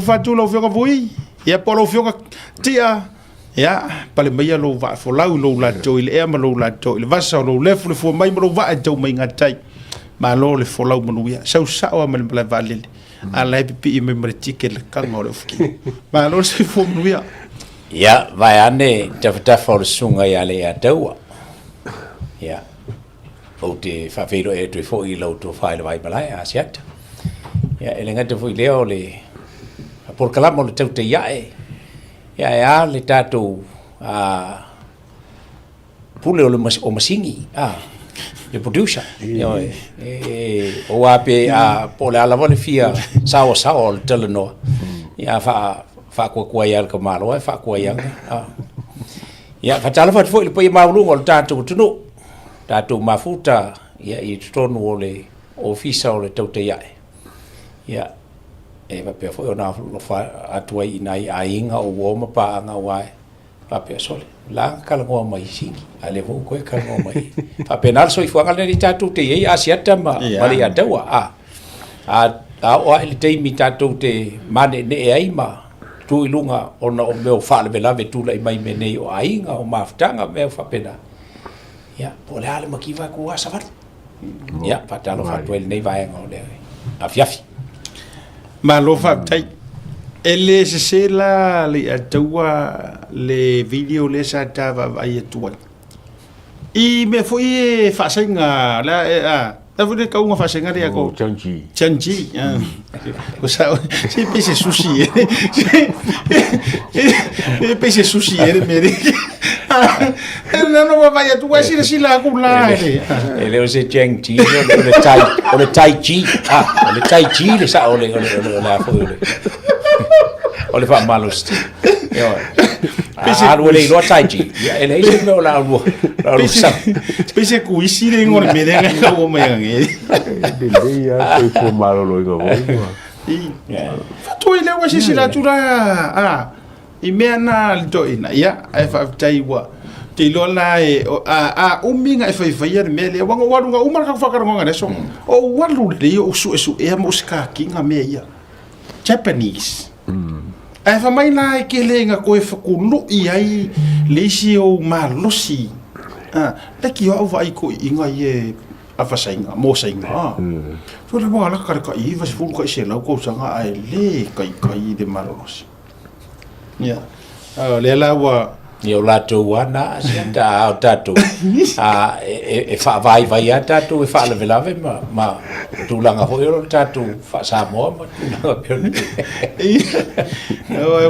Fatu lo fioka vui, ya polo fioka tia, ya pale mai lo va fo lau lo la to ile ma lo la to ile vasa lo le fo mai lo va to mai ngatai. Ma lo le fo lau manu ya, sau sa o ma le valele. Ala pipi me me tikel ka ngore fki. Ma lo se fo manu ya. Ya, vai ane te fo sunga ya le ya taua. Ya. O te whawhero e tui fo i lau tō whaile vai malai a Asiata. Ia, e le ngata fo i leo le por kalama o le tau te iae. Ia, e a le tātou pule o masingi. Le producer. Ia, o ape po le alawa le fia sawa o le telenoa. Ia, whakua ia le kamalo, whakua ia. Ia, whatala fo i le pai maulunga o le tātou tunu. Tātou mafuta ia i tonu o le ofisa o le taute iae. Ia, e wapea fo na atua i nai a inga o woma paanga wae. Wapea sole, la kalangoa mai singi. Ale vo koe kalangoa mai. Wapea nalso i fuanga ni tātou te iei Asiata mali a daua. A oa ili teimi tātou te mane ne e aima. Tu ilunga o na o meo whaale velave tula i mai me nei o a inga o mafutanga meo whapena. Ya, po le ale makiva ku asafar. Ya, patalo fatwel nei vai ngole. Afiafi. Ma lo fa tai. Ele se la le atua le video le sa tava vai atua. I me foi fa senga la la vole ka unha fa senga le ko chanji. Ko sa si pese sushi. E pese sushi ele mere. No vai tu vai si la culla ele o se chanji o le tai chi o le tai chi le sa o le la fo o le fa malusti yo algo le lo tai chi ele se no la sa pese ku isi le ngor me de ka o me ngi de ya ko fo malo lo go fa tu ile wa si la tu la I mea na lito ina ia ai fa tai wa te lola e uminga e fai fai me le wanga warunga umar ka whakaronga ne so o walu le o su e mo ska kinga me ia Japanese ai fa mai na e ke lenga ko e fakulu i ai lesi o malosi le ki o vai ko inga ye afasainga mo sainga so le mo ala ka i va se fu ko se la ko sanga ai le kai de malosi ya le la wa yo la to wana Asiata tatu e fa vai tatu e fa le velave ma tu langa ho yo tatu fa sa mo ma tu pe e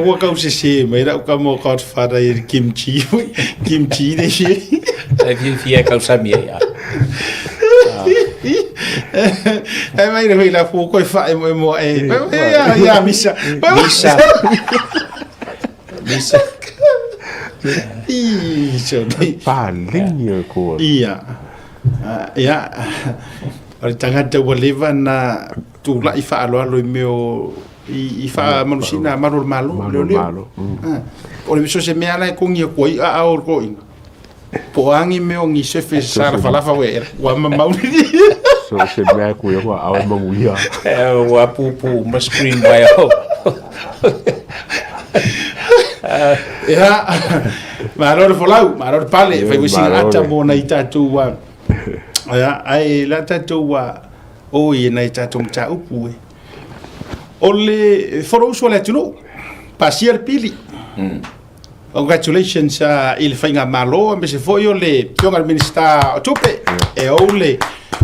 wo ka se me ra ka mo ka fa da kimchi de she e vi ka sa mi ya e mai le la fu ko fa mo ya misa paling ko iya ya o tangata o leva na tu la ifa alo meu ifa manusina marul malu o le so se me ala ko ngi ko a o ko po angi meu ngi se fe sara falafa we wa mau so se me ko yo a o manguia wa pupu ma screen by ya maror folau maror pale fai wisi ata mo na itatu wa ya ai la tatu wa o ye na itatu mta upu ole foro so la tulo pasier pili congratulations il fainga malo me se foi ole tonga minister tupe e ole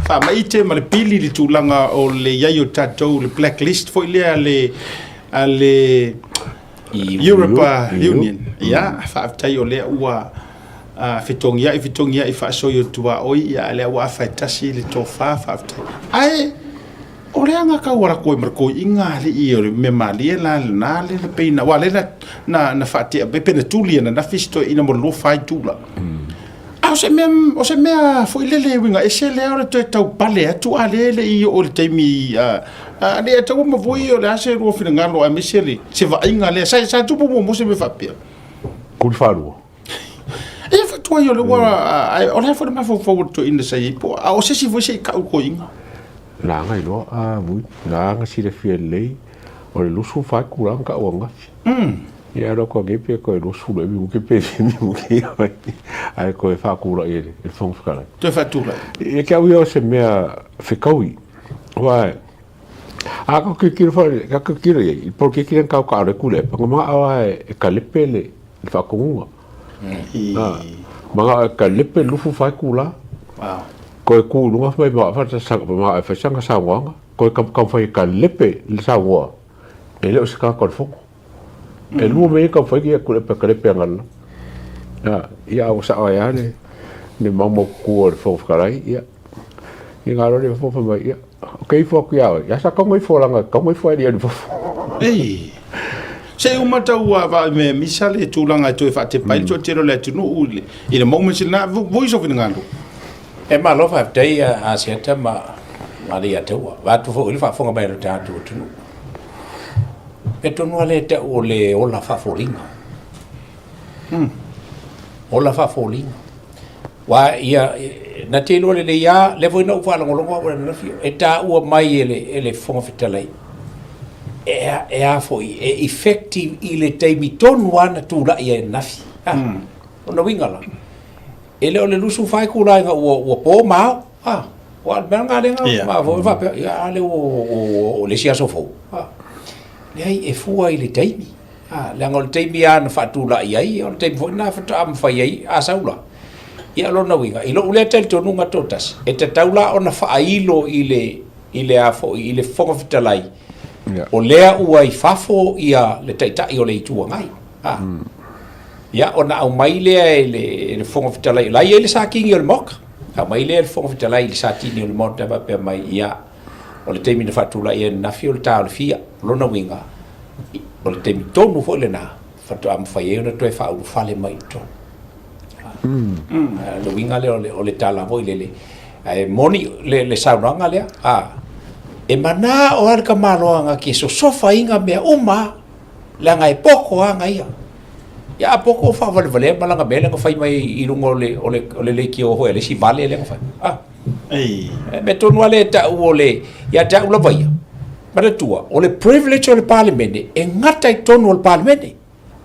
fa maite mal pili li tulanga ole yayo tatu le blacklist foi le ale Europe Union ya fa tai ole ua fitongia i fa so yo tua oi ya le wa fa tasi le tofa fa ai ole anga ka wala ko marko inga le i me mali la na le peina wala na fa te be pena tuli na fisto ina mo lo fa tula o se me fo ile winga e se le ora te tau pale atu ale le i o te mi le tau mo voi o le ase ro fina ngalo a meseli se va inga le sa tu mo se me fa pia Tuli Faalua e fa tu yo le wa o le fa ma fo to in the say po o se vo se ka ko inga la ngai lo vui la nga si le fie le o le lusu fai kula ka wanga ia ro ko gepe ko lusu le mi ke pe mi ke ai ko fa kula ele il fon fkala Te fatura. e ka wi se mea fikaui wa a ko ki fa ka ki re porque ki ka ka re kule pa ma a e ka le pele fa kunga ma ka le pele lusu fai kula Wow. ko ku lunga fa ma fa sa ma fa sanga sa wanga ko ka fa ka lepe le sa wa e le o se ka ko fo e lu me ka fa ki ku lepe ngal ya o sa ya ne mamo ku o fo ka rai ya ni ngaro le fo fa ma ya okay fo ku ya sa ko mai fo langa ko mai fo dia fo Ei. Se umata ua va me misale tulanga to fa te pai to tiro le tunu ule. Ile mo na voice of ngalo. E malo fa tei Asiata Maria Taua. Va tu fo il fa fonga mai ta tu tu. E tonu ale te ole ola fa folinga. Ola fa folinga. Wa ia na te lo le ia le voi no fa lo ngo na fi e ta u mai ele fonga fitalai. E a foi e effective ile te mi tonu ana tu la ia nafi. Ona wingala. Ele ole lusu fai kula nga o po mau wa banga lenga ma vo va ya le o le sia sofo nei e fua ile taimi la ngol taimi an fatula ai on taimi fo na fata am fai ai asaula ya lo na winga ilo ule tel to nunga totas e te taula ona fa ilo ile afo ile fonga fitalai o lea ua I fafo ia le taitai o le itua ngai ya ona au mai lea le fonga fitalai lai ele sa kingi o le moka au mai lea le fonga fitalai le sa kingi o le moka va pe mai ia o le teimi na fatula ia na fi o le tau le fia lona winga o le teimi tonu fo le na fatu am fai ona toe fa u fale mai to le winga le o le tala vo le ai moni le saunanga lea e mana o arka maloanga ki so sofa inga mea uma la ngai poko anga ia ya poko fa vale malanga bele ngo fai mai I lungo le le ki o ho le si vale le ngo fai ei me tonu ale ta o le ya ta ula vai mara tua o le privilege o le parliament e ngata I tonu o le parliament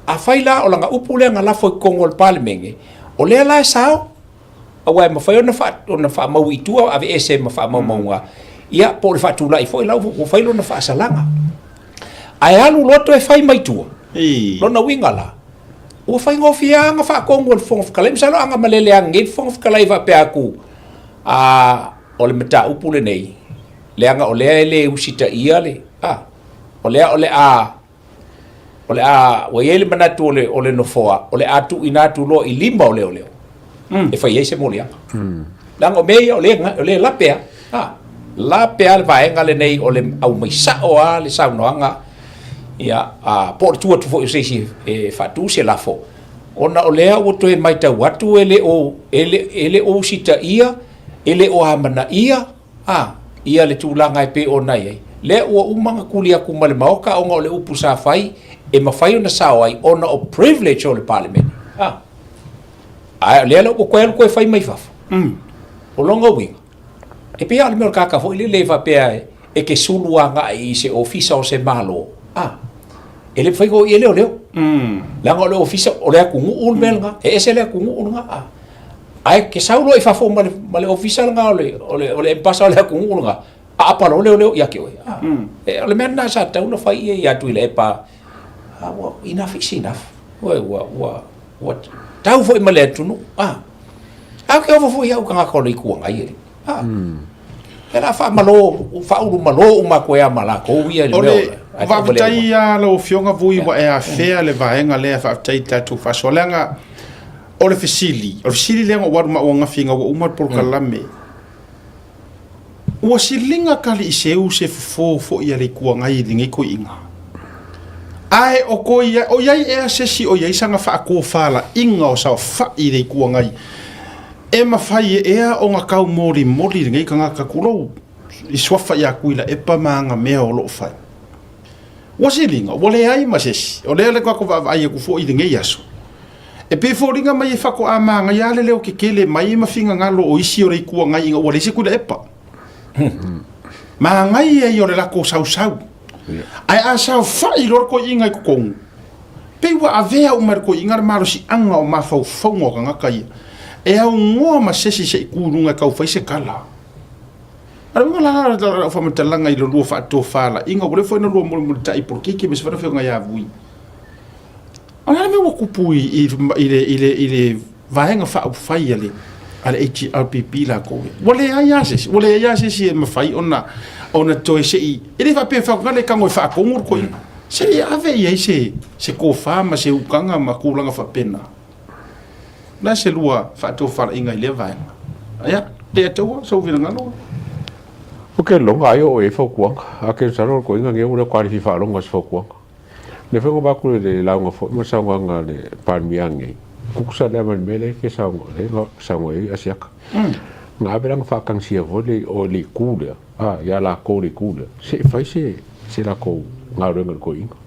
a fai la o langa upule nga la foi kongo le parliament o le la sao awa ma fai ona fa mau itua ave ese ma fa mau maunga ia po le fatula I foi lau o fai lona fa salanga ai alu loto e fai mai tua lona wingala o fai ngofia nga fa kongo le fonga kalem salo anga malele angit fonga kalai va pe aku o le mata upule nei le anga o le usita ia le o le o yele manatu o le no foa o le atu inatu lo I lima o le e fai ese molia lango me o le la pe la pe al vaenga le nei o le au mai sa o le sa no anga ia por tu fo se si e fatu se la fo ona o le o to e mai ta watu ele o sita ia ele o amana ia ia le tulanga pe o nai le o umanga kulia ku male maoka o le upu sa fai e mafai ona sa ai ona o privilege o le parliament le lo ko fai mai fa o longa wing e pe al meu kaka fo ile leva pe e ke suluanga I se ofisa o se malo ele fai go ele o leo langa le ofisa o le ku un belga e se le ku un nga ai ke saulo I fa fo male ofisa nga o le pasa le ku un nga pa lo le ya ke e le men na sa ta uno fai ya tu ile pa enough is enough what tau fo male tunu ke o fo ya u ka ko le ku nga ile era fa malo fa uru malo uma ko ya mala ko ia le va vitai ya lo fionga vui wa e a fea le vaenga le fa tai tatu fa solanga o le fisili le ngo ma o nga finga o uma por kalame o silinga kali I seu se fo ia le ku nga I lingi ko inga ai o ko ia o ia e se si o ia sanga fa ko fala inga o sa fa I le ku nga e ma fai e o nga kau mori ngai kanga ka kulo I swafa ya kuila e pa manga mea o lo fai wasilinga wale ai masesi o le ko va ai ku fo I ngai aso e pe fo ringa mai fa ko ama nga ya le o ke kele mai ma finga ngalo o isi o re ku ngai o le se ku le pa ma ngai e o le la ko sau ai a sa fai lor ko inga ko kong pe wa avea o mar ko inga maro si anga o ma fau fongo ka ngaka ia e au ngoa ma sesi se kurunga ka fai se kala ara ngala fa matalanga i lo lu fa to fala inga o le foi no lu mo tai por que me se fa nga ya vui ana me wo kupui ile vaenga fa fai ale HRPP la ko wole ayase si me fai ona toi sei ele va pe fa ngale ka ngoi fa ko ngur ko se ave ye se ko fa ma se ukanga ma kulanga fa pena na se lua fa to fa inga ile vai aya te to so vira ngalo o ke longa yo e fa ko a ke sa ro ko inga nge una kwali fa longa so ko le fa ba ku le la ngo fo ma sa nga le par miangi kukusa le man mele ke sa ngo le sa ngo e asiaka nga berang fa kang sia vole o le kule ya la ko le kule se fai se la ko nga renga ko inga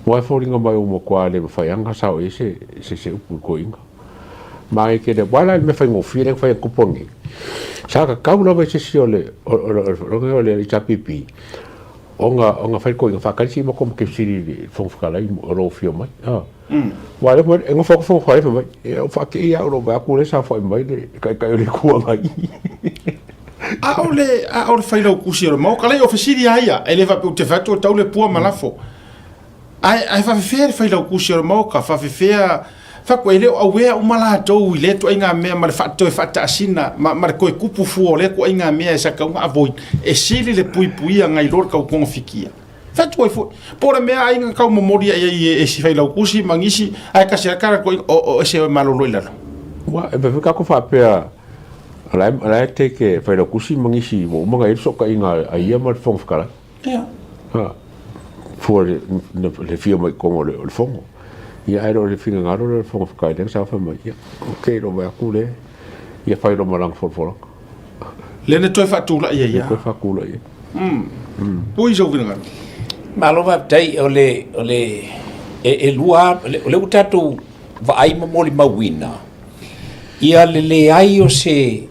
mo fa ringa mai o mo kwa le fa yanga sa o se upu ko inga mai ke de wala me fa ngo fire fa ko pongi sa ka ka lo se si ole o le chapipi onga fa ko inga fa ka si mo ko ke siri fon fa la ro fio mai wala mo ngo fa fo fa mai e fa ke ya ro ba ku le sa fa mai le ka le ku mai a ole fai lo kusi mo kala o fasiri ia ele va te fatto tau le pua malafo ai fa fai lo kusi mo ka fa fa ko ele o we o mala to ile to inga me ma fa to fa ta sina ma ko kupu fu ole ko inga me sa ka nga avoid e sili le pui ngai lor ka ko fikia fa to fu por me ai nga ka mo moria e si fai lo kusi mangisi ai ka se kara ko o se malo lo ila wa e be ka ko fa pe la te ke fai lo kusi mangisi mo manga e so ka inga ai ma fong fkala for le fio mai ko le fongo ia ai le finga ngaro le fong fkai den sa fa mai okay ro ba ku le ia fai ro malang for le ne toi fa tu la ia toi fa ku la ia pui jo vinga malo va dai ole e lua le utatu va ai mo li mawina ia le ai o se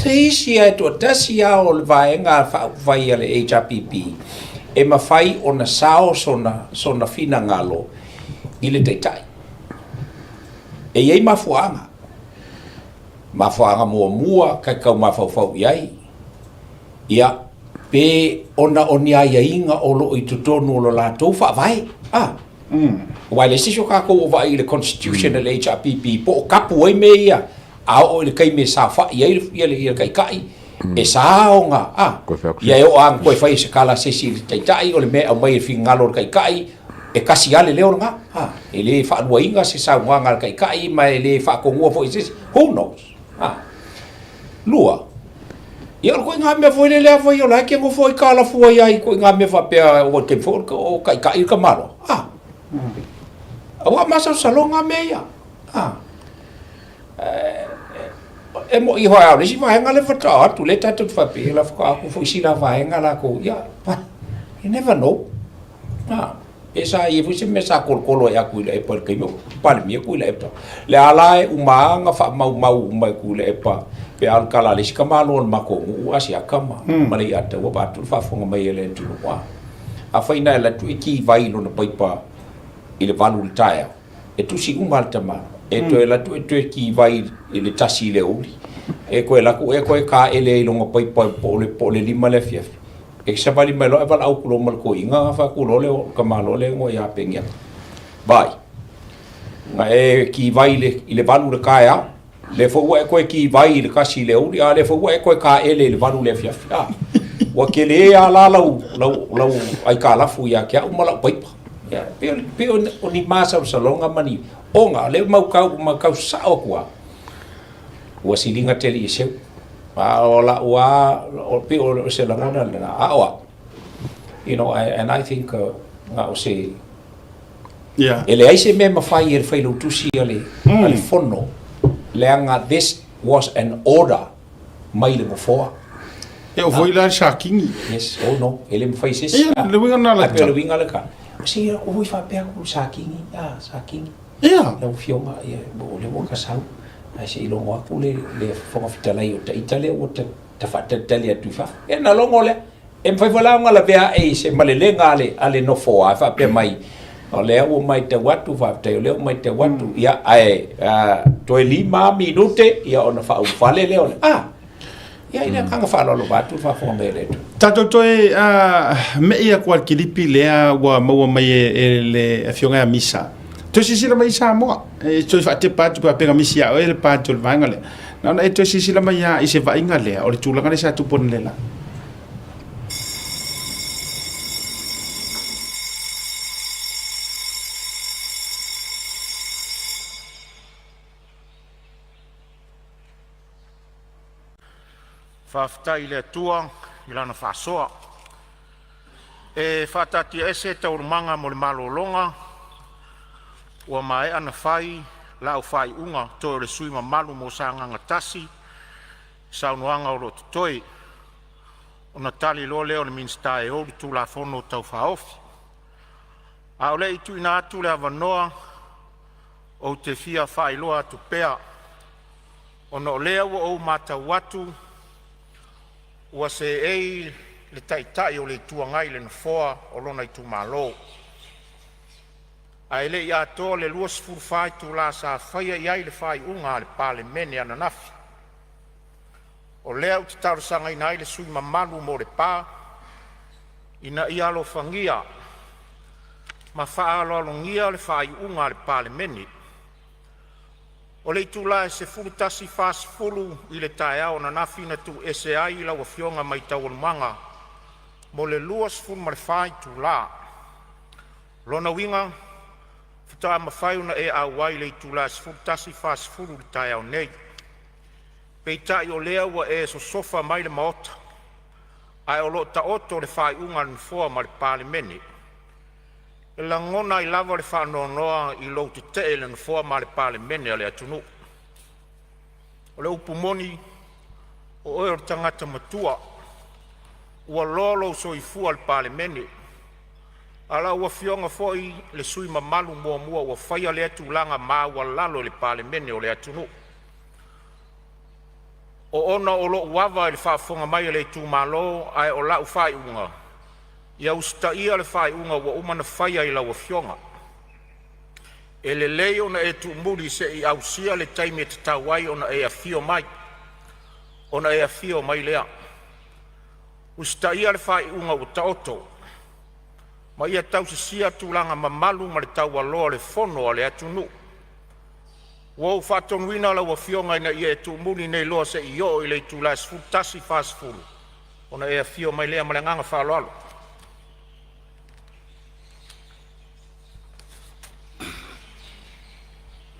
isia to tasia o vaenga vai ale HRPP e mafai ona sao sona fina ngalo ile taitai e iei mafuanga mua kakau mafau iai ia pe ona ia inga o lo i tutonu o lo lātou whaavai wale sisho kako o vai le constitutional HRPP po kapu ai me ia o le kai me sa fa ia le kai kai e saonga ia o ang ko fai se kala se si tai o le me o mai fingalo kai kai e kasi ale le nga e le fa luinga se sa nga kai mai le fa ko ngo fo is who knows lua ia ko nga me foi le foi o la ke ngo foi kala foi ai ko nga me fa pe o ke fo o kai ka malo awa masa salonga me ia e mo I hoa le si vaenga le fata tu le tatu fa pe la fa ko fo si la vaenga la ko ya you never know esa I fu se me sa kolo ya ku le por ke mo pa mi ku le pa le ala e umanga fa mau mai ku le pa pe al kala le si kamalo ma ko u asia kama ma le ata wa ba tu fa fo mai le tu wa a fa ina la tu ki vai no pa pa ile valu taia e tu si umalta ma e to la tu ki vai ile tasi le uli e ko la ku e ko ka ele longa pai po le lima le fief e sa vali melo e val au kulo mal ko inga fa kulo le ka malo le ngo ya pengia bai nga e ki vai le ile valu le kaia le fo e ko ki vai le kasi le uli a le fo e ko ka ele le valu le fief wa ke le ala lau ai ka la fu ya ke o mala pai ya pe o ni masa o salonga mani onga le mau kau sao kwa wa silinga teli se ola wa o pe o se la mona na awa you know and I think nga o se ele ai se me mafai fai lo tusi ale fono leanga this was an order mai le before e o foi la shakingi yes no ele me fai se le winga na la le winga la ka si o voi fa pe ku shakingi shakingi o fioma ia bo le mo kasau ai se ilongo aku le fonga fitalai o taitale o ta fata tali atu fa e na longo le fai wala ngala vea se malelenga ale no fo a fa pe mai o le o mai te watu fa te le o mai te watu ia ai to 5 minute ia ona fa u fale le ona ia ina kanga fa lo batu fa fo mele tato toi me ia kwa kilipi lea wa maua mai le afionga ya misa to sisila mai sa mo to fa te patu pa penga misia o le patu le vanga le na to sisila mai ya ise va inga le o le tulanga le sa tu pon le la Whaftai le tua i lana whasoa. Whatati ese taurumanga mo le malolonga ua mai ana whai lau whai unga to le sui ma malu mo sa nganga tasi saunuanga o roto toi o na tali lo leo le minsta e ori Soli-Fono tau whaofi. A o le itu ina atu le avanoa o te fia whai loa tu pea o na o lea ua o mata watu ua se ei le taitai o le tuangai le nafoa o lona i tumalo. A ele i ato le lua sifuru whai tu la sa whaia iai le whai unga le pale mene ana nafi. O lea uti taurasanga ina i le sui mamalu mo le pā, ina i alo whangia, ma wha alo alongia le whai unga le pale mene. O le itu la se fulu tasi fas fulu i le tae au na nafi na tu ese ai la wafionga mai taurumanga, mo le lua sifuru ma le whai tu la. Lona winga, futa ma whai una e au wai le itu la se fulu tasi fas fulu le tae au nei. Peitai o lea ua e so sofa mai le maota, ai o lo ta oto le whai unga le foa ma le pale mene. E la ngona i lava le whanonoa i lo te te le foa ma le pale mene a le atunu. O le upumoni o oe o tangata matua, ua lolo so i fua le pale mene. Ala ua fionga foi le sui mamalu mua mua ua whaia le atu langa maa ua lalo le pale mene o le atunu. O ona o lo uawa le whaafonga mai le tūmalo ai o lau whai unga. Ia usta ia le whai unga wa umana whaia i lau fionga. E le lei ona e tu muri se i au sia le taimi e te tawai ona e a fio mai. Ona e a fio mai lea. Usta ia le whai unga o taoto. Ma ia tau se sia tūlanga mamalu ma le tau aloa le fono a le atunu. Wau whatonuina la wa fionga ina ia e tu muni nei loa se i o i le tu la sfu tasi fas fulu. Ona e a fio mai lea malenganga whaaloalo.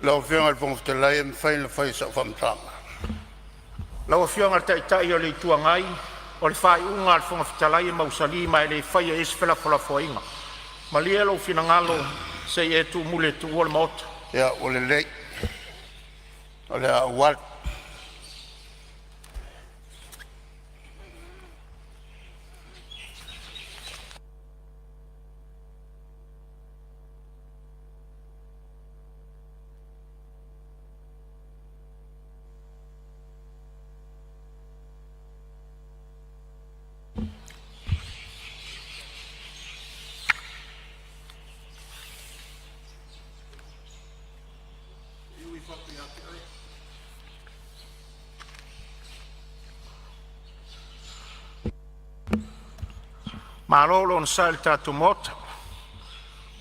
Lau fionga le pongo te lai e mwhai le whai sa whamtanga. La wa fionga te itai o le tuangai, o le whai unga le fonga fitalai e mausali mai le whai e isfela fola foinga. Ma lia lo fina ngalo se i e tu mule tu uol maota. Ia, o le lei. O le awal. Malo lo na sa le tātou mota.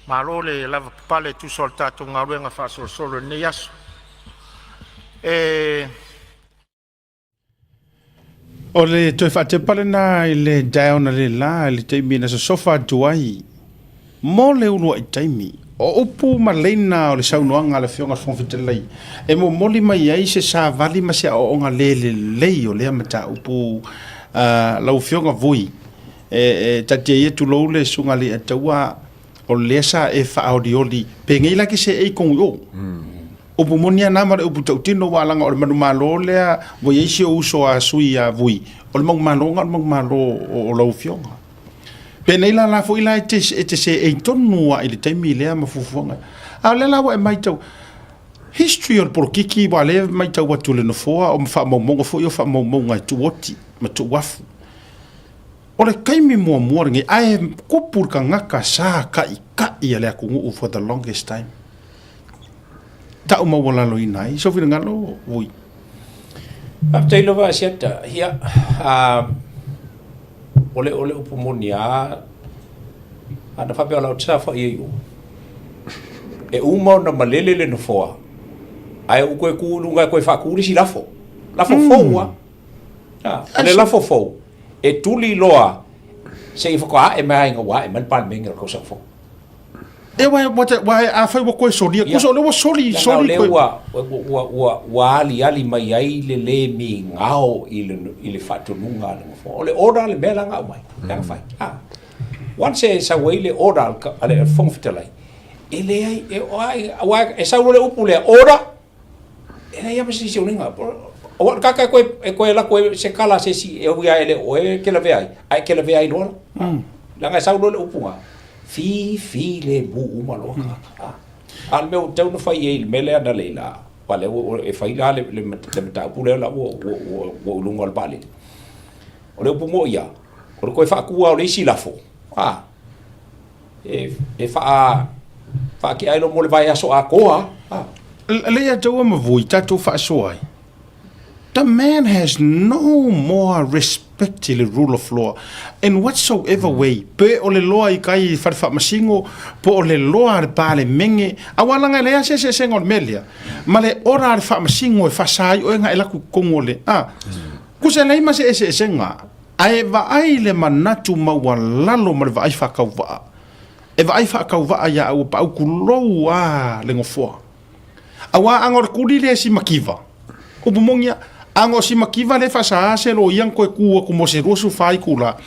Malo le lava pale tu sol tātou ngaruenga whasolo solo nei aso. o le toi whaate pale na i le daona le la le teimi na sa sofa tuai mo le unua i teimi o upu ma leina o le saunoanga le fionga fonfitelai e mo moli mai ai se sa vali ma se o onga le lei o le amata upu lau fionga vui tatia ia tu lou le sunga le ataua o le sa e whaaudioli pe ngai laki se e kongu o upu monia nama le upu tautino walanga o le manu malo lea voi eisi o uso a sui a vui o le mau malonga o le mau malo o lau fionga pe nei la fo ila e te se e tonu a ili taimi lea mafufuanga a le la wa e mai tau history o porokiki wa le mai tau watu le nofoa o mwha maumonga fo i o wha maumonga tu oti ma tu wafu O le kaimi mua ngi ai kupur ka ngaka sa ka le kungu for the longest time. Ta uma wala lo inai so fina ngalo ui. Tailo va Asiata hia ole upumonia ana fape ala tsa fa iyo. E uma na malele no foa. Ai u koe kulunga koe fa kuli si lafo. Lafo foa. Ale lafo foa. E tuli loa se i foka e mai nga wa e man pan menga ko sa fo. E wai a fai ko soli ko so le soli wa ali mai ai le mi ngao ile fatununga le fo. Ole ora le mela nga mai. Ka fai. Once sa wele ora ale fong fitalai. Ele ai e sa le upule ora. Ele ia mesti se uninga. O kaka koe la koe se kala se si e uia ele o e ke la vea ai ke la vea i lola langa sa lo le upunga fi le bu uma lo al meu tau no fai e mele ana leila pale o e fai la le mata pule la o lungo al pale o le upungo ia o koe fa kua o le si lafo e fa ki ai lo mo le vai aso a koa le ia tau ma vui tatu fa soai. The man has no more respect to the rule of law in whatsoever way. Pe o le loa I kai farfa masingo, po o le loa ar pale menge, awalanga le ase se ngol melia. Ma le ora ar fa masingo e fasai o nga ela ku kongole. Kusa nei ma se nga. Ai va ai le manatu ma walalo ma va ai fa kauva. E va ai fa kauva ya o pa ku lo le ngofo. Awa angor kuli le si makiva. Ubumongia ango si makiva le fasa se lo yang ko ku mo se rosu fai kula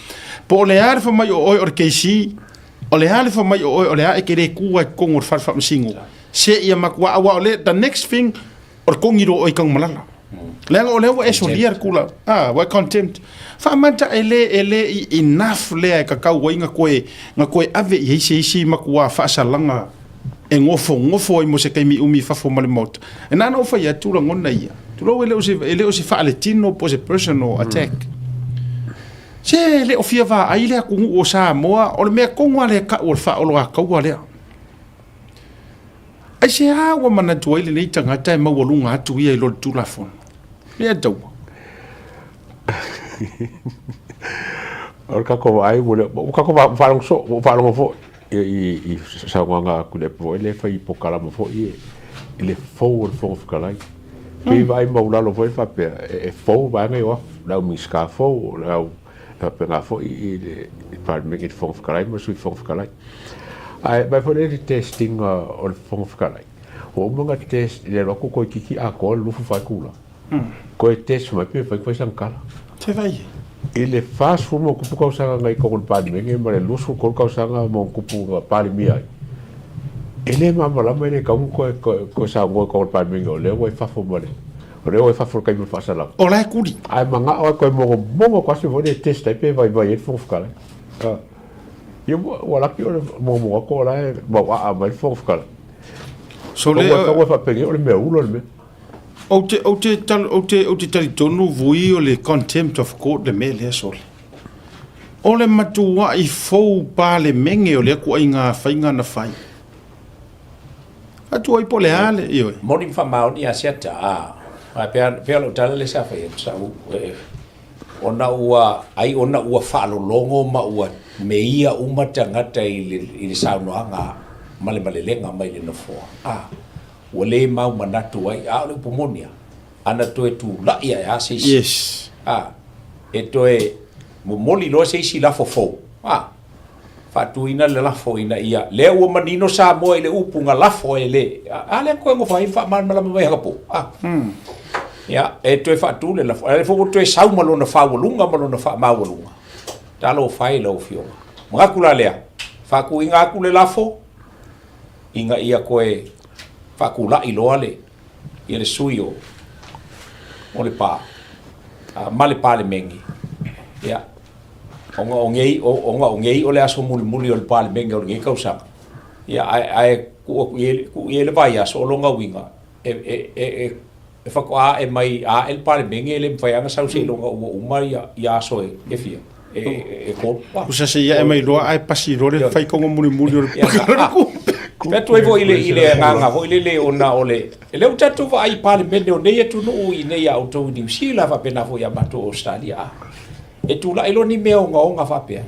po le ar fa mai o keisi o le ar fa mai o le a ke le ku ko ngor fa msingo se ia makwa awa le the next thing or kongiro o kang malala le ngo le e so liar kula wa contempt fa manta ele enough le ka ka wa nga koe ave ye si makwa fa salanga e ngofo I mo se kai mi umi fafo male mot e nana o fa ya tu ngona ia tu lo ele o se fa le tino po se personal attack se le o fia va ai le ku o sa moa o le me ko ngale ka o fa o lo ka o le ai se ha wa mana tu ile nei tanga tai ma wolunga tu ia lo tu la fon le do or ka ko ai mo ka ko fa long so fa long fo I sa wanga ku le po le fa I pokala mo fo I le fo kala pe vai mo la lo fa pe e fo va ngai o la mi ska fo la pe nga fo I le pa me get fo kala mo su fo kala ai vai fo le testing o fo kala o mo nga test le lo ko kiki a ko lu fa kula ko test mo pe fa sang kala te vai ele faz fumo kupu kau sanga ngai kokol pali menge mare lusu kol kau sanga mo kupu pali mia ele mama la mene kau ko sa ngo kokol pali menge le wai fafo mare le wai fafo kai mo fasala o la kuri ai manga o ko mo ko se vole test pe vai fo fkala yo wala ki mo ko la mo a mai fo fkala so le ko fa pe o le me ulo le o te tali tonu vui o le contempt of court le me le sol. O le matua I fou pa le menge o le ku inga fainga na fai. Atu ai po le ale io. Moni fa mau ni Asiata pe lo tala le sa fa sa ona ua fa lo longo ma ua meia uma tangata I sa no anga male lenga mai le no fo. O le mau manatu ai a le pomonia ana toe tu la ia se yes e toe mo moli lo se si la fofo fa tu ina le la fo ina ia le o manino sa mo ile upunga la fo ele ale ko ngo fa fa man mala mai hapo ya e toe fa tu le la fo ale fo toe sa malo na fa wolunga malo na fa ma wolunga talo fai lo fio ngakula le fa ku inga ku le la fo inga ia koe fakula I loa le I le suio o le pa male pa le mengi ya onga ongei o le aso muli o le pa le mengi o le ngei kausa ya ai ku le vai aso longa winga e fakoa e mai el pa le mengi le fai anga sau se longa uma ya so e fia ko Kusa se ia mai loa ai pasi role fai kongo muli o pe tu vo ile nga vo ile ona ole ele utatu va ai parliament o nei tu no i nei auto New Zealand va pena vo ya mato Australia e tu la ilo ni meo nga fa pe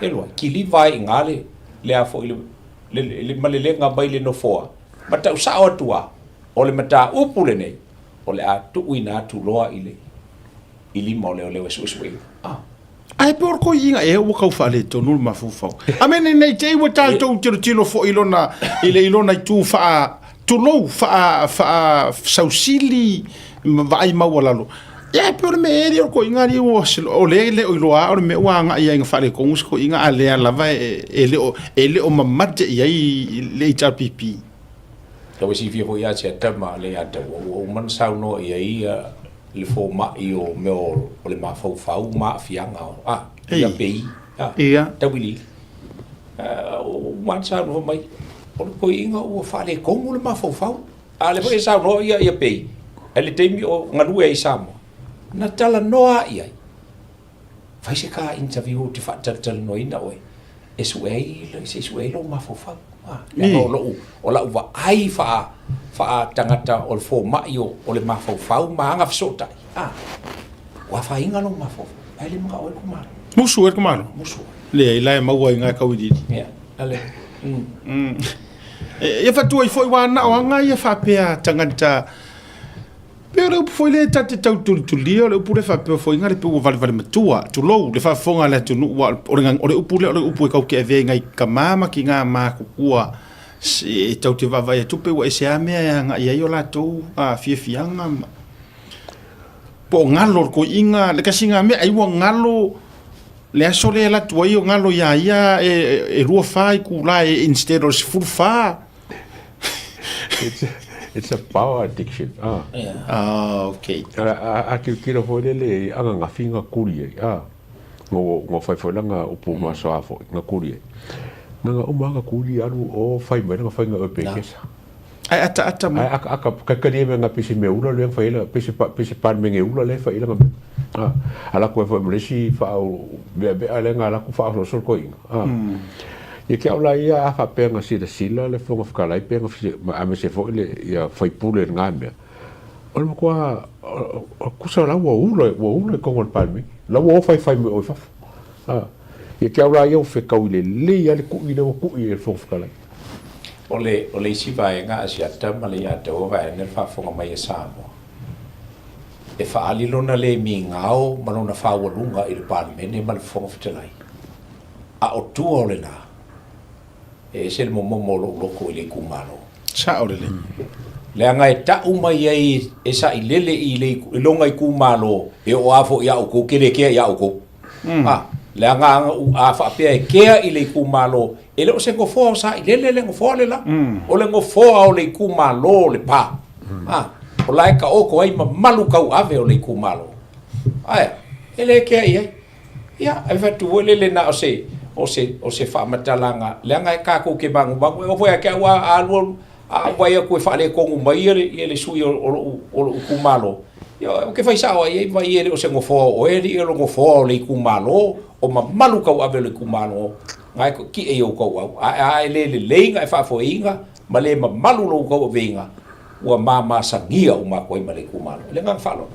elo ki li vai ngale le a fo le malele nga bai le no foa mata usa o tua ole mata upule nei ole a tu ina tu loa ili mole ole wesu ai por ko inga e o kau fale to nul mafufa amene nei te o tal to tiro fo ilona ilona tu fa tu lo fa sausili vai mawalalo ya por me eri ko inga ri o le o loa o me wanga ia inga fale ko usko inga ale ala vai ele o mamatte ia le pipi to si fi ho ya che tama le ata o man sauno ia le fo ma io me o le ma fau ma fianga ia pei ia tawili o man sauno mai o ko inga o fale ko le ma fau ale po sauno ia pei ele temi o ngalu e samo na tala noa ia fai se ka interview te fa tal no ina oi e lo ma fau o la uwa ai fa tangata o le fo mai o le mafau ma anga fsota wa fa inga lo mafau ai le mga o le kumaro musu le ila ma wa inga ka widi ale e fa tu foi wa na anga e fa pe tangata pero foi le tate tau tuli o le upure fa pe foi inga le pe vale matua tu lo le fa fonga le tu o le upule o le upu ka ke ve ngai ka mama ki nga ma kua se tau te va vai tu pe wa se ame nga ia yo la tu fianga po ngalo ko inga le kasinga me ai wa ngalo le asole la tu io ngalo ia e rua fai ku la instead of full fa It's a power addiction. Okay. Kira foi le anga nga finga kuri ngo fai foi langa upu ma soafo nga kuri nga umanga kuri alu o fai mai nga fai nga pekesa ai ata ai aka kani me nga pisi me ula le fai la pisi pan me ula le fai la ala ko foi mresi fa be ala nga la ku fa so ko e ke ola ia fa penga sila le fonga fkala penga a me se fo le ia fai pule nga me o mo kwa kusa la wo ule ko ngol palmi la wo fai me o fa e ke ola ia fe ka ule le ia le ku ile fonga fkala ole si vai nga Asiata male ya te o vai ne fa fonga mai sa mo e fa ali lona le mi ngao malona fa wo lunga il palme ne mal fonga ftelai a o tu ole na e se mo lo ko ile kumalo sa ole le anga e ta uma ye e sa ilele ile longa i kumalo e o afo ya o ko kele ke ya o ko le anga a fa pe ke ile kumalo ele o se go fo sa ilele le go fo le la o le go fo o le kumalo le pa o lai ka o ko ai malu ka ave o le kumalo ai ele ke ya e fa tu le na o se fa matalanga le nga ka ko ke bangu o foi ke wa alu a vai ko fa le ko mai ele sui o kumalo yo ke fai sa vai ele o se ngo fo o ele o ngo fo le kumalo o malu ka ave le kumalo ngai ko ki e o ko a le nga fa fo inga ma le malu lo ko venga wa mama sangia o ma ko ma le kumalo le nga fa lo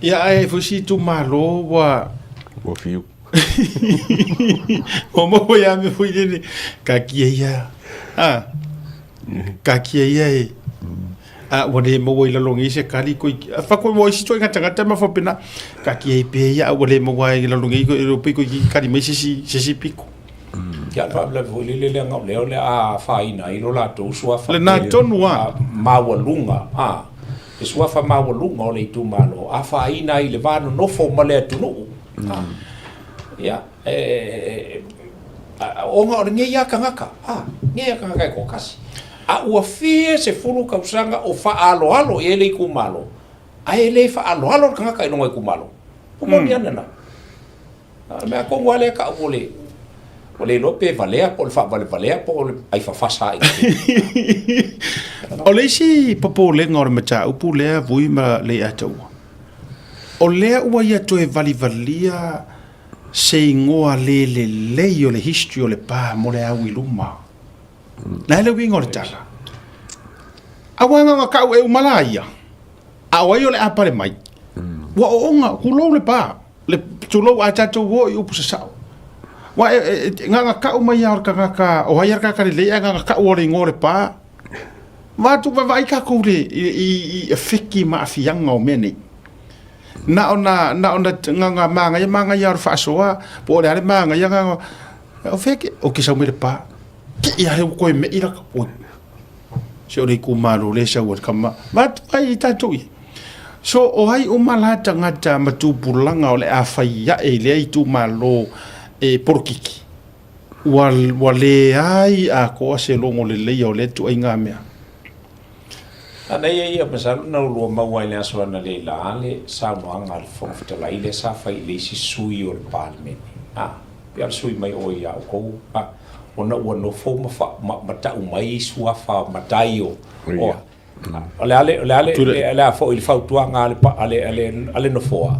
ya ai fo si tu malo wa fiu o mo ya me fui de kakia kakia wale mo wai la longi se kali ko fa ko mo si to ngata ma fo pena kakia pe ya wale mo wai la longi ko pe ko kali me si piko ya fa la vo le nga le a fa ina i lo la to so fa le na tonu ma walunga e so fa ma walunga o le tu malo a fa ina i le vano no fo male tu no ya o nga o nge ya kangaka nge ya kangaka ko kasi a ua fie se fulu kausanga o fa alo ele ku malo a ele fa alo kangaka ino ngai ku malo o mo ni ana na me ko ngale ka ole no pe valea por fa valea por ai fa fasa ole si popo le ngor mata upu le vui ma le ato o lea ua ia toe valivalia se ingoa le lei o le history o le pā mo le au i luma. Na ele winga o le tala. Awanga nga kau e umala ia. Awai o le apare mai. Wa o onga kulou le pā. Le tulou a tatou wo i upu sa sao. Wa nga kau mai au ka o hai ka le lei nga kau o le ingoa le pā. Wa tu vai ka ko le i fiki ma afianga o mene. Na ona nga manga ya fa soa po le ale manga ya nga o feke o ki sa me le pa ki ya he ko me ira ka po se o le ku malu le sa o kama vat ai tatui so o hai o malata ngata matu pulanga o le afai ya e le tu malo e porkiki wale ai a ko se longo le le o le tu ai nga mea. Ana ia pasal na lua mau ai aso na le la le sa moanga al fonfita la ile sa fai le si sui o parliament pia sui mai o ia ko ona no fo ma ta mai sua fa mataio o ale fo il fa tuanga ale no fo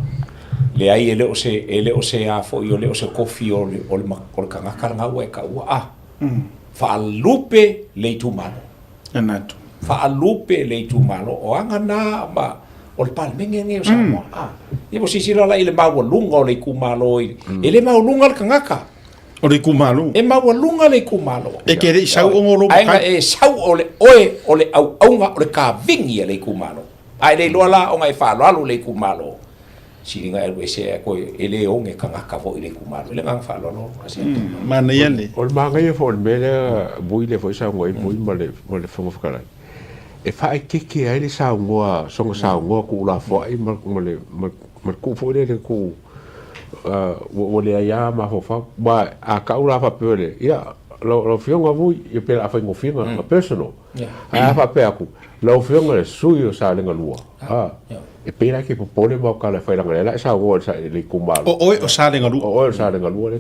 le ai ele o se a fo yo le o se kofi o le kanga karanga we ka fa lupe le tu mano anato fa alupe le tu malo o anga na ba o le pal menge nge sa mo e si sila la ile ma lunga o le ku malo ele ma lunga le kangaka o le ku malo e ma lunga le ku malo e ke sau o ngolo ka e sau o le o le au o le ka vingi le ku malo ai le lola o ngai fa lo le ku malo siringa e se ko ele o nge kangaka vo ile ku malo le ngang fa lo asi mana yele o manga ye fo me bui le fo sa ngoi bui mo le fo fo e fai kiki ai le sa ngoa songa sa ngoa ku la fo ai mo le ku fo le ku o le ya ma fo fa ba a ka ula fa pele ya lo fionga vui e pela fa ngo finga personal a fa pe aku lo fionga le suyo sa le ngalua e pela ke popole mo ka le fa la la sa ngoa sa le kumalo o sa le ngalua o sa le ngalua le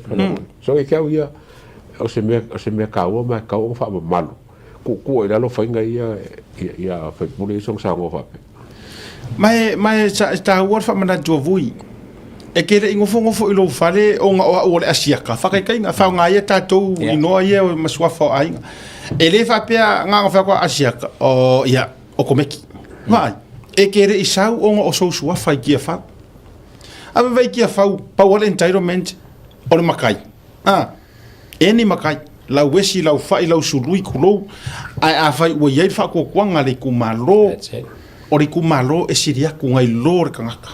so e ka ia o se me ka o ma ka o fa malo ku ila lo fainga ia fa pule song sa ngo fa mai ta war fa mana jo vui e ke le ngofo ilo fale o nga o le asiaka fa kai nga fa nga ia tatou no ia maswa fa ai ele fa pe nga fa ko asiaka o ia o komeki vai e ke le isau o nga o so swa fa ki fa ave vai ki fa pa wal environment o le makai eni makai la wesi la fa ila sului kulo ai a fai wo ye fa ko kwanga le kumalo o le kumalo e siria ku ngai lor kangaka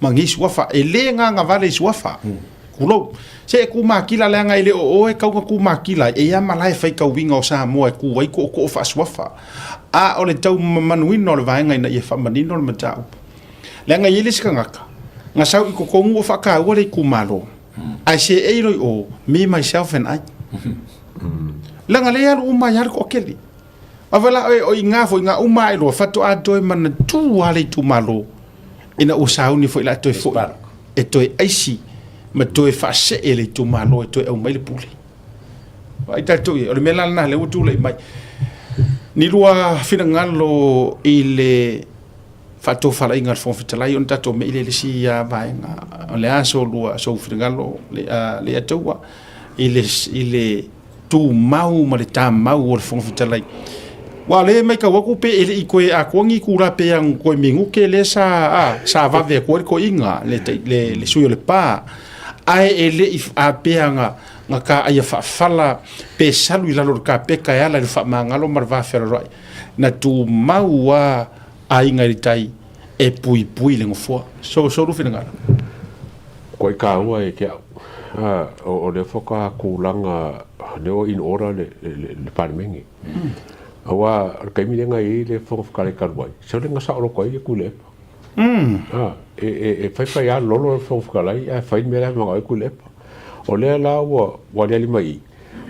mangi swafa ele nga vale swafa kulo se ku makila la ngai le o e ka ku makila e ya malai fai ka winga o sa mo e ku wai ko fa swafa o le tau manuino le vai ngai na ye fa manino le matau le ngai ile skangaka nga sau i ko kongu fa ka o le kumalo ai se e o me myself and I langa le alu uma yar ko keli avala o inga fo inga uma ilo fatu ado man tu wale tu malo ina usauni fo ila to fo e to aisi ma to fa se ele tu malo e to e mai le puli ai ta to o le mela na le utu le mai ni lua fina ngalo ile fatu fala inga fo fitala on ta to me ile le si ya vai nga le aso lua so fina ngalo le atowa ile tu mau ma le ta mau o fo fitalai wa le mai ka waku pe ele i koe a kongi kura pe ang koe mingu ke le sa va ve ko inga le suyo le pa ai ele if a pe anga nga ka ai fa fala pe salu ila lo ka pe ka ala le fa mangalo mar va fer roi na tu mau wa ai ngai tai e pui le ngofo so ru fina ko ka wa e ke o le foka kulanga le o in ora le parmengi awa kai mi nga i le foka le karwai so le nga sa ro ko i kule e fai ya lolo foka la e fai me la nga kule o le la wa le mai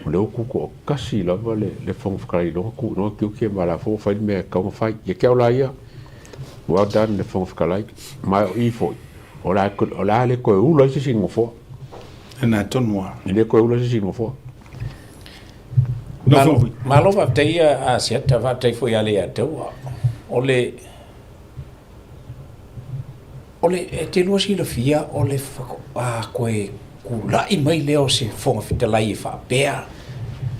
o le ku ko kasi la le foka i no ku no ki mala fo fai me ka fai ye ke la ia wa dan le foka la mai i fo o la le ko u lo si sin fo na tonwa ile ko u lo si sin fo malo va te a Asiata va te foi ale ate o ole te lua sila fia ole koe kulai mai leo se fonga fitalai whaapea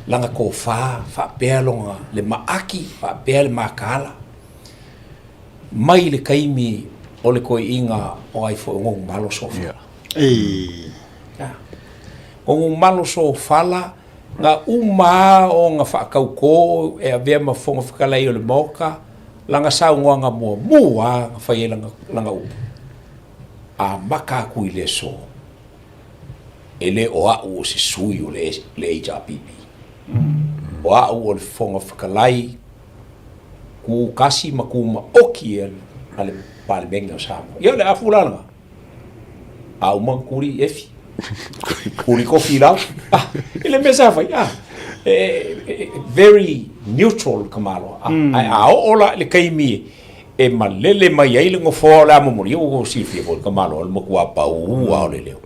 langa ko whaapea longa le maaki whaapea le makala mai le kaimi ole koe inga o ai fo ngongu malo sofa ngongu malo so fala nga uma o nga whaakauko e avea ma fonga whikalai o le moka langa sau ngoanga mua whai langa upu a maka kui le so ele o au o se sui o le HRPP o au o le fonga whakalai ku kasi makuma oki ale pale menga o Samoa ia le afulanga a umang kuri efi kuri kofi lau ele mesa fai very neutral kamalo a ola le kaimi e malele mai ai le ngofo la momori o sifi o kamalo le mokua pa u a le leo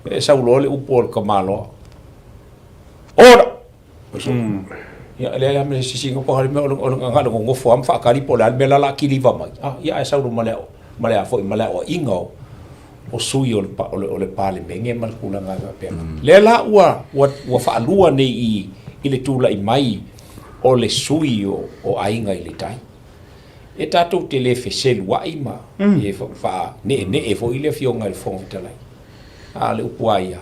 e sa ulo le upol kamalo ora ya le ya me singo ko hari me o ngalo ngofo am fa kali pola me la kili va mai ya e sa ulo male a foi male o ingo o sui o le pale menge mal kula nga pe le la wa fa lua nei i le tula i mai o le sui o ainga i le tai e tatou te le feselu wa ima e fa ne e fo ile fionga le fong talai a le upuaia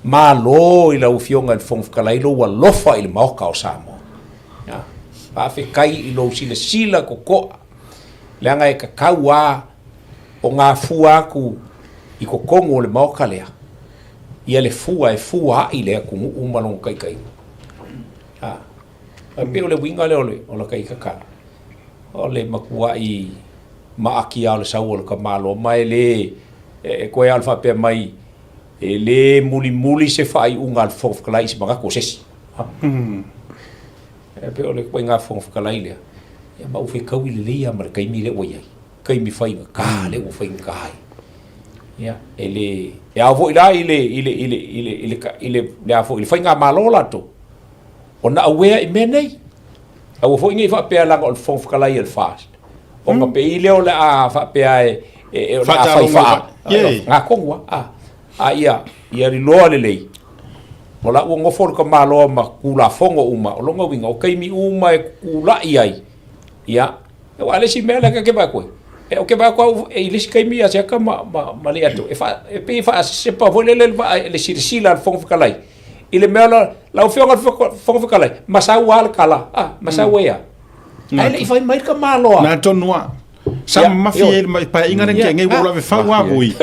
ma lo i la fionga le fong kalai lo wa lofa i le maoka o Samoa ya fa fe kai i lo sila ko le anga e kakaua o ngā fua aku i ko kongo le maoka lea ia le fua i lea kumu umalong kai pe o le winga le o le kai kakala o le makua i maaki au le sau o le kamalo mai le koe alfa pe mai le muli se fai unga al fof kala is manga ko sesi pe o le koe ngā fof kala lea ia ma ufe kawi le lea ma kai mi le oia kai mi fai ka le o fai kai ya ele e avo ila ile le avo ile fai nga malola to ona awea i menei au fo ngi fa pe la ngol fo kala il fast o ma pe ile o la fa pe e fa nga kongwa ia ri lo le mola o ngo for ko malo ma kula fongo uma o longa winga o kaimi uma e kula iai ia e wale si mela ka ke ba ko e o ke ba ko e ile si kaimi a se ka ma le ato e fa se pa vole le sirsila fongo kala ile mela la fionga fongo kala masau al kala masau ia ai le fai mai ka malo na tonua sam mafia pa inga nge nge wola ve fa wa bui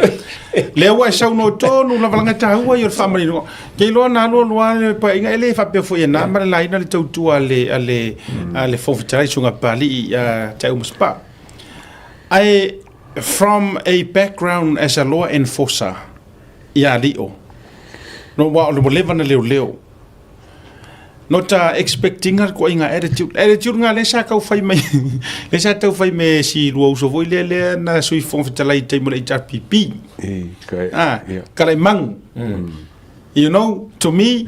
le wa sa no tonu la valanga ta wa yo family no ke lo na lo pa inga ele fa pe fo na ma la ina le tautu ale fo vitrai sunga pali ta umuspa I from a background as a law enforcer ya lio no wa lo leva na leo not expecting ko inga attitude nga le sa ka fai mai le sa tau fai me si lo so voi le na sui fon fitalai te mo HRPP kala mang you know to me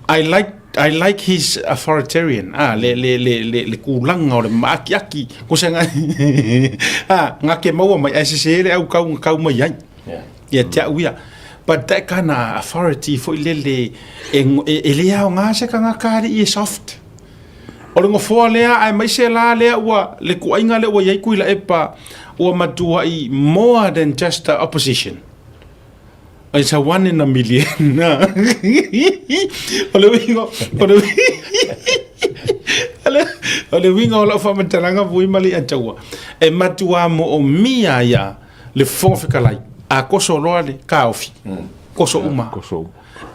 I like his authoritarian le kulang o le makiaki ko sa nga nga ke mau mai SSL au kau mai ai ya tia uia. But that kind of authority for lele elea nga se kanga kari i soft. O le ngofo lea ai mai se la lea ua le kuainga le ua yai kuila epa ua matua i more than just the opposition. It's a 1 in a million. O le winga o la whamataranga vui mali ataua. E matua mo o mia ia le fonfikalai. A koso loa le kaofi koso uma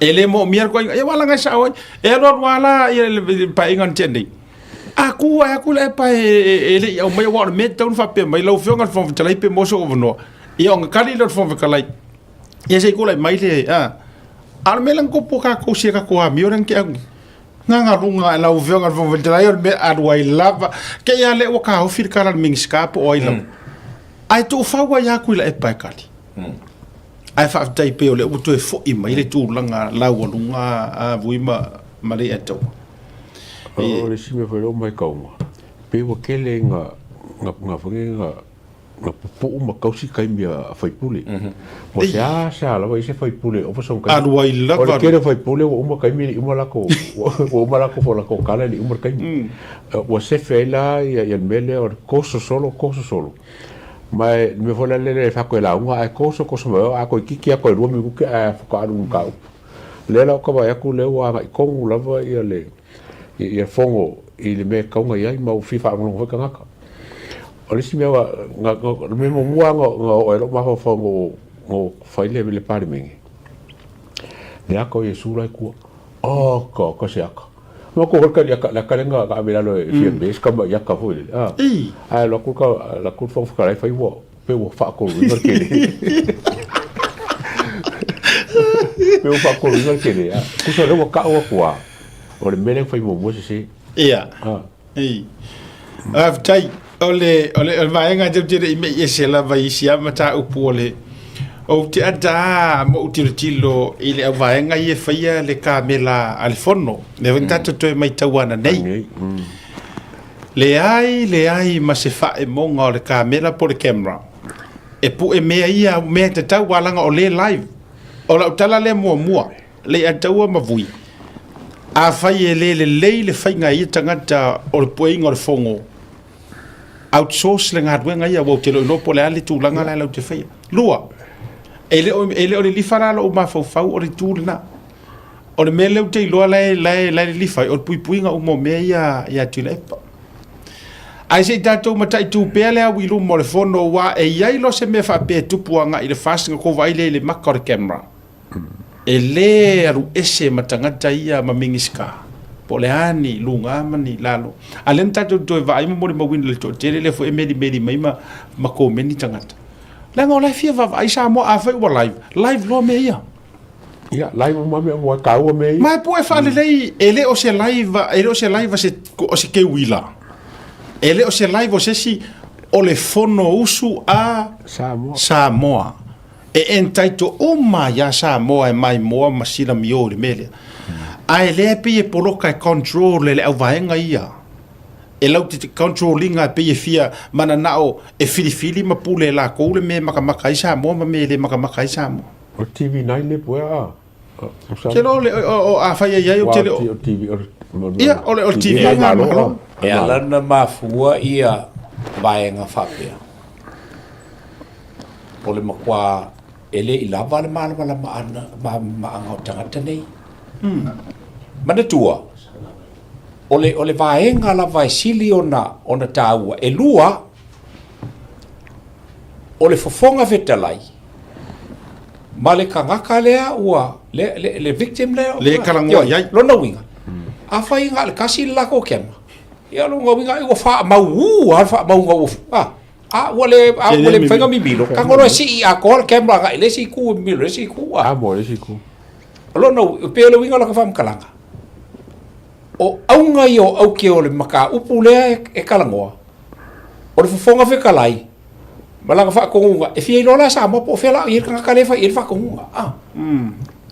ele mo miar ko e wala nga sa oi e ro wala e pa ingan tende aku le pa ele o mai wa me tau fa pe mai lo fionga fon tele pe mo so no e on kali lo fon kalai e se ko le mai le al melan ko poka ko se ka ko a mi oran ke nga runga la fionga fon tele me adwai lava ke ya le o ka o fir kala mingska po oi lo ai to fa wa ya ku le pa kali ai fa tai pe ole uto e fo i mai le tu langa lau lunga vuima male ato o le sime foi o mai kaunga pe o kele nga fonge na po ma kausi kai mia fai pule mo sa la vai se fai pule o so kai alu ai la o kere fai pule o uma kai mi uma la ko o uma la ko fo la ko kala ni uma kai o se fela ya mele o coso solo mai me fo la le fa ko la unha coso mo a ko kiki a ko ru mi ku a fa ka un ka le la ko ba ku le wa ko la va ia le ia fongo i le me ka nga ia ma fifa ngo ko ka o le si mea nga me mo mua nga o ero maho whango o whaile le pare mengi. Le ako e sura i kua. O, ko se aka. Ma ko horka la karenga ka amira lo e fia bes ka ma yaka hui. Ah, la ku whang whakarai whai wo. Pe wo whako ruimar kere. Pe wo whako ruimar kere. Kusa rewa ka ua kua. O le mele whai mo mua se se. Ia. Tai. Ole vaenga jere i me yesela vai sia mata upole o te ada mo utilo i le vaenga i faia le kamela al fono le venta to mai tawana nei le ai ma se fa e monga le kamela por camera e pu e me ia me te tau walanga o le live o la tala le mua le ataua mavui a fai le fainga i tangata o le puinga o le fongo outsource le ngadwe nga ia wo te lo pole ali tu langa la te fai lua ele o le lifara lo ma fau o le tu na o le mele te lo la lifa o pui nga o mo me ia tu le ai se dato mata tu pele a wilu mo le fono wa e ia lo se me fa pe tu puanga i le fast nga ko vai le makor camera ele aru ese matanga ia mamingiska Poleani, lunga mani lalo. Alen tato to vai mo mo win le to tele le fo e medi mai ma ko meni tangata. La ngo la fia va ai sa mo a fa live lo me ia. Ia live mo me mo ka o me. Ma po e fa le ele o se live se o se ke wila. Ele o se live o se si o le fono usu a Samoa. E entaito o ma ya Samoa e mai mo masina mio le mele. Ai le pe poloka control le au vaenga ia e lau te controllinga pe fia mana nao e fili ma pule la ko le me maka isa mo me le maka isa mo o TV9 le poa ke lo le o a fa ia o tele o TV ia o TV malo e ala na mafua ia vaenga fapia pole makwa ele ilava le mana ma anga tangata nei mana tua ole vaenga la vai sili ona taua e lua ole fofonga vetalai ma le kangaka lea ua le victim lea le kalangoa iai lona winga a fai nga le kasi lako kema ia longa winga ua faa mau alfa mau nga wale fenga mibilo kangolo si a kol kema nga le si ku milo le si ku mo le si ku lona pe le winga la ka fam kalanga o aunga i o au ke o le maka upu lea e kalangoa o le fofonga fe kalai malanga fa konga e fie lola sa mo po fela ir ka kalefa ir fa konga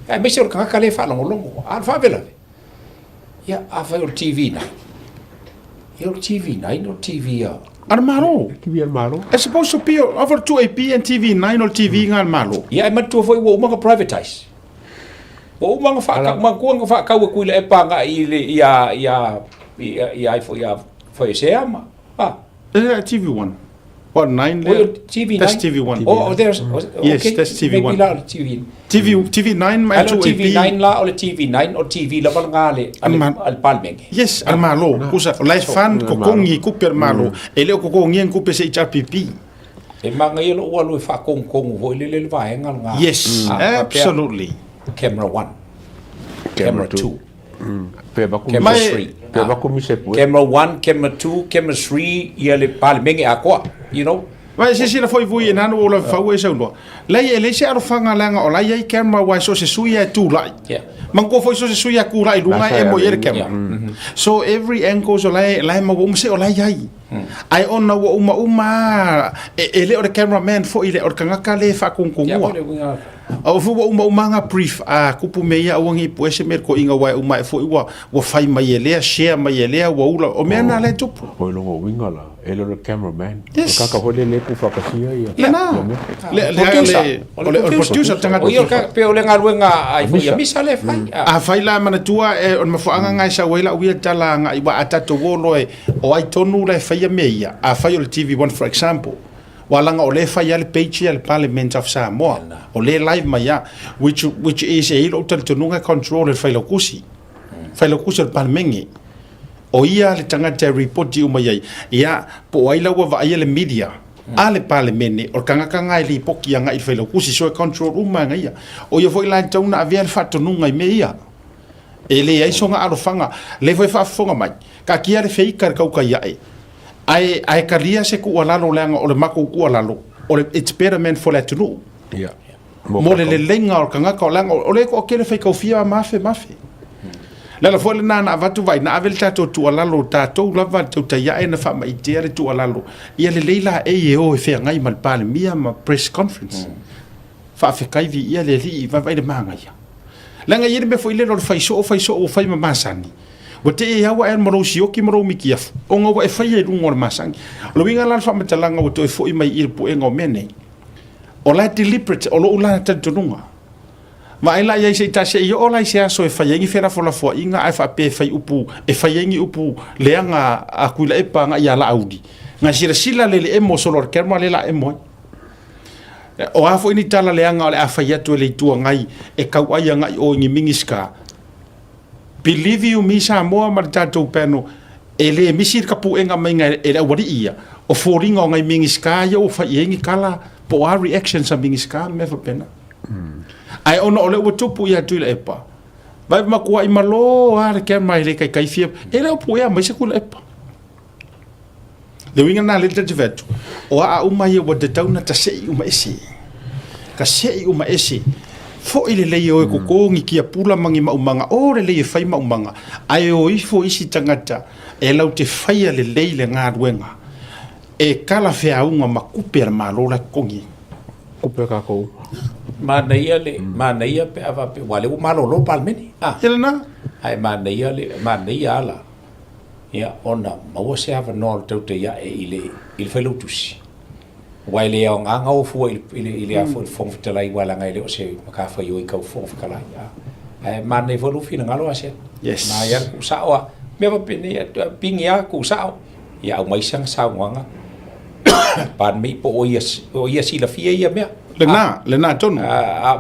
e me se o ka kalefa longo al fa vela ya a fa o TV na yo TV9 no TV Armaro TV Armaro it's supposed to be over to AP and TV9 or TV ngal malo ya ma tu foi wo ma privatize o mga fa ma ko fa ka ko le pa nga i le ya foi se ama TV1 what 9 TV9 that's TV1 oh there's yes that's TV1 TV9 ma to TV9 la o le TV9 o TV la balngale al palmeng yes al malo kusa live fan ko kongi ku per malo ele ko kongi ku pe se HRPP e manga yelo wa lu fa kong vo le va nga nga yes absolutely camera 1 camera 2 pe ba ku camera 3 pe ba ku mi se camera 1 camera 2 camera 3 ia le palmeng a ko you know Vai se sila foi vui en anu ola fau e sauno. Lai ele se aro fanga langa o lai ai camera wa so se suia tu lai. Yeah. Mango foi so se suia ku lai lunga e mo yer camera. So every angle so lai mo se o lai ai. ai ona uma ele o cameraman fo ile o kangaka le fa kungkungua o fu uma nga brief a kupu meia wangi puese mer ko inga wai uma fo wa fai mai ele share mai ele wa ula o mena le tupu o longo wingala ele o cameraman o kaka ho le ku fa kasia ia le producer tanga o ka pe o le ngaruenga ai fo ia misa le fai a fai la mana tua o mafuanga ngai sa wela uia tala nga iwa atato wolo o ai tonu le fai meia a fai o TV1 for example walanga o le fai al page al Parliament of Samoa o le live maya which is a lo tununga control fai lo kusi al Parliament o ia le tangata report di umai ia po ai la wa ai le media ale Parliament o kanga li poki anga i fai lo kusi so control uma ngai o ia foi la tona avia le fatonunga meia ele ai songa arofanga le foi fa fonga mai ka kia le fei kar kau kai ai kalia se ku alalo lenga o le mako ku alalo o le experiment for that no ia mo le lenga o kanga ka lenga o le ko kele fai ka fia mafe la foi na vatu vai na avel tato tu alalo tato lava tu ya ena fa mai tere tu alalo ia le leila e o fe ngai mal pale mia ma press conference fa fe kai vi ia le li va vai de manga ia langa ia be foi le o fai so o fai ma masani o te e hawa e maro si oki maro miki afu o ngā e whai e rungo le masangi lo winga lan wha matalanga o to e fo i mai il po e ngā mene o lai deliberate o lo ulana tantununga ma ai lai se tase i o lai se aso e whai engi whera fola fua inga ai wha pe whai upu e whai engi upu leanga a kuila e pa nga i ala audi ngā sila lele e mo solor kerma lela e moi o hafo ini tala leanga o le a whai atu e le itua ngai e kau ai ngai o ingi mingiska believe you me Samoa ma tatou peno ele misir kapu enga mainga ele wari ia o foringa ngai mingiska ia o fai engi kala po a reaction sa mingiska me fa pena ai ono ole o tupu ia tuila epa vai makua i malo a le kema ile kai fia ele o poia mai se kula epa le winga na le tete vetu o a uma ia o te tauna ta sei uma ese ka sei uma ese fo ile le o ko kongi kia pula mangi maumanga o le le fai maumanga ai o ifo isi tangata e lau te fai le leile ngā ruenga e kala fea unga makupe ar malola kongi kupe ka ko mana ia pe ava pe wale o malolo palmeni elena ai mana ia ala ia ona maua se ava no te ia e ile fai lutusi waile o nga o fu ile a fu tela i wala ngai le o se maka fa yo i ka fu kala ya man ne fu fina ngalo ase yes na ya ku sawa me va pini ping ya ku sawa ya o mai sang sa nganga pan mi po o ia si la fia ia me lena tonu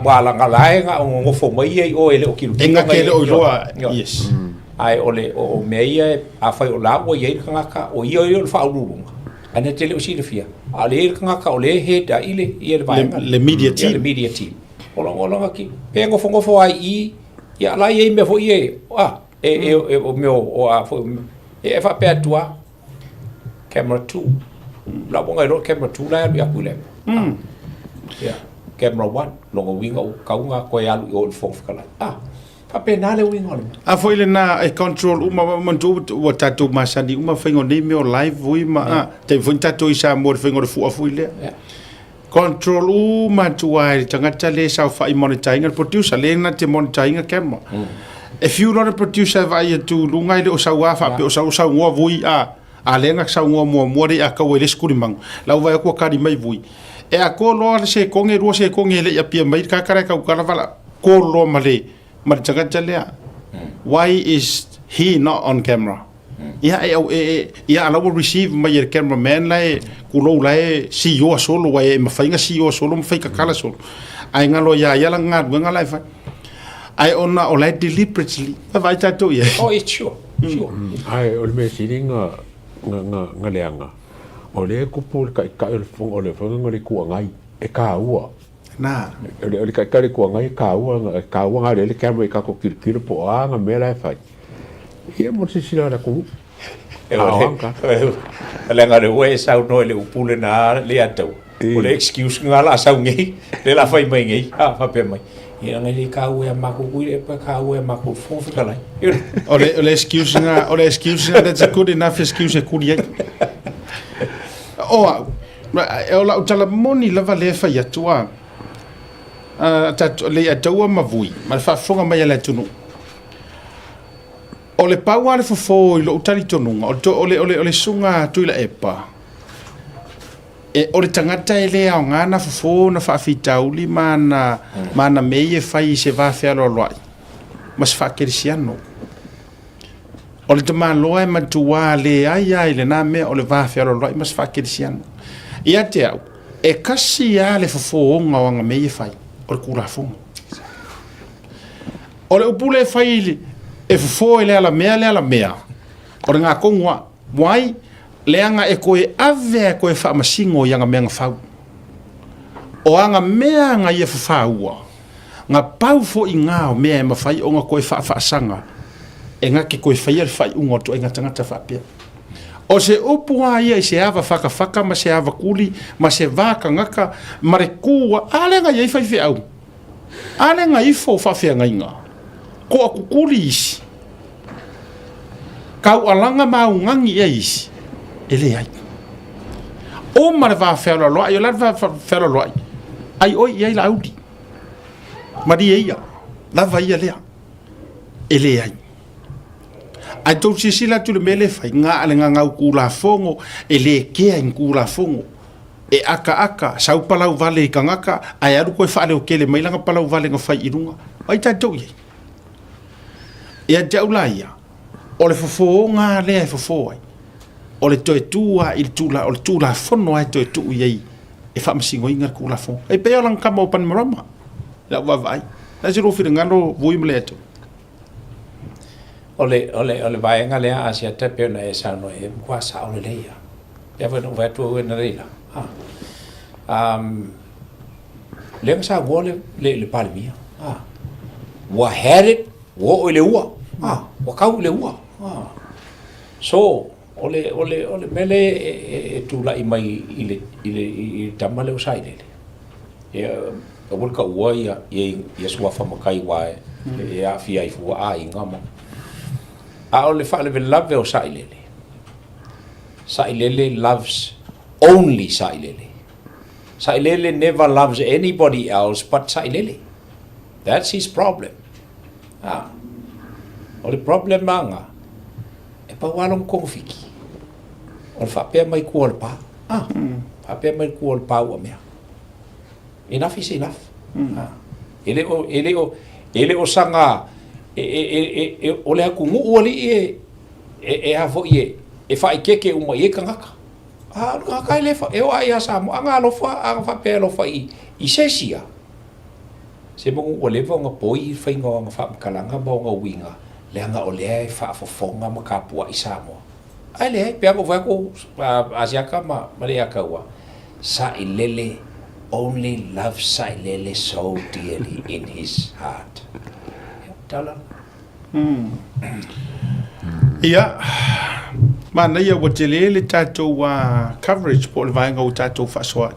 wala ngala nga o fu mai o ele o kilu enga kele o loa yes ai ole o me ia a fa o la o ia ka o ia fa o ana tele o sila fia ale ka ka ole he da ile ia le media team olonga ki pengo fongo ai i ya la ye me fo ye e o meu o a fo e fa pe tua camera 2 la bonga ro camera 2 la ya kule ya camera 1 longo winga o kaunga ko ya o fo kala pa penale winga a foi le na e control uma mantu o tatu masani uma fengo ni me live vui ma te foi tatu isa mo fengo fu foi le control uma tu ai tanga tale sa fa monitoring producer le na te monitoring camera if you not a producer vai tu lunga ile o sa wa fa pe o sa ngo vui a lenga sa ngo mo re a ka wele skuli mang la vai ko kari mai vui e a ko lo se konge ro se konge le ya pia mai ka kara ka vala ko lo male mar jaga jalea why is he not on camera ia ala will receive my cameraman lai kulo lai si yo solo wa e mafainga si yo solo mafai kala solo ai ngalo ya la nga lai fa ai ona o lai deliberately vai tato ia oh it's sure ai o me siringa nga leanga o le kupul ka o le fonga ngori ku ngai e ka ua na le ka ku ngai ka ua le camera ka ko kir po nga me lai fa ia mo se sila la ku lenga de we sa no le upule na le ato o le excuse nga la sa ngi le la fai mai ngi fa pe mai ia ngai ka u ma ku ku le pa ka u ma ku fo fa kala o le excuse nga that's a good enough excuse ku dia o la utala moni lava le fa ya tua le ataua mavui ma fa fonga mai le tunu o le pau ale fofo i lo utali tonunga o le sunga tuila epa o le tangata e le au ngana fofo na faafitauli mana mei e fai se va fealo loai ma se faakirisiano o le tamaloa e matua le ai le na mea o le va fealo loai ma se faakirisiano ia te au e kasi a le fofo onga o anga mei e fai o le kurafonga o le upule e fai e fofo le ala mea o le ngā kongua wai leanga e koe ave koe whaamasingo i anga mea ngā o anga mea ngā ia whawhaua ngā pau fo i ngā o mea e mawhai o ngā koe whaasanga e ngā ke koe whaia le whai ungo to e ngā tangata whapea o se upua ia i se ava whaka ma se ava kuli ma se vaka ngaka ma re kua ale ngā iei whai au ale ngā ifo whawhea ngā inga ko a kukuli isi kau alanga maungangi e isi ele ai o mare va fero lo ai la va fero lo ai oi ia la audi mari ia la va ia le ele ai to si la tu le mele fa nga ale nga ku la fongo ele ke en ku la fongo e aka sau palau vale i kangaka ai aru ko fa le o kele mai langa palau vale nga fai irunga ai ta to ye ia jaulaia o le fofo nga le fofo ai o le toe tua i tula o le tula fono ai toe tu i e fa msingo inga ku la fo e pe lang kama open marama la va vai na zero fi ngano vui mleto ole vai nga le Asiata pe na esa no e kwa sa ole le ya ya va no va tu na rila le sa gole le palmia wa herit wo ole wa wa kau le wa so ole mele e tula i mai i tamale o Sailele e o ka ua ia sua whamakai wae e a fia i fua a i ngama a ole whaale ve love o Sailele loves only Sailele never loves anybody else but Sailele. That's his problem. Ole problem manga e pa walong kongfiki o fa pe mai ko pa fa pe mai ko pa o mea enough is enough ele o sanga o le ku ngu oli e a fo e fa ikeke uma e kangaka ka ka le fa e o ai asa mo anga lo fa pe lo fa i sesia se mo o le vonga poi fa nga fa kalanga bo nga winga le anga o le fa fofonga ma kapua isamo ai le pe mo vai ko asiaka ma le akawa Sailele only loves Sailele so dearly in his heart tala ia mana ia wa telele tatou coverage po le vaenga o tatou fa soa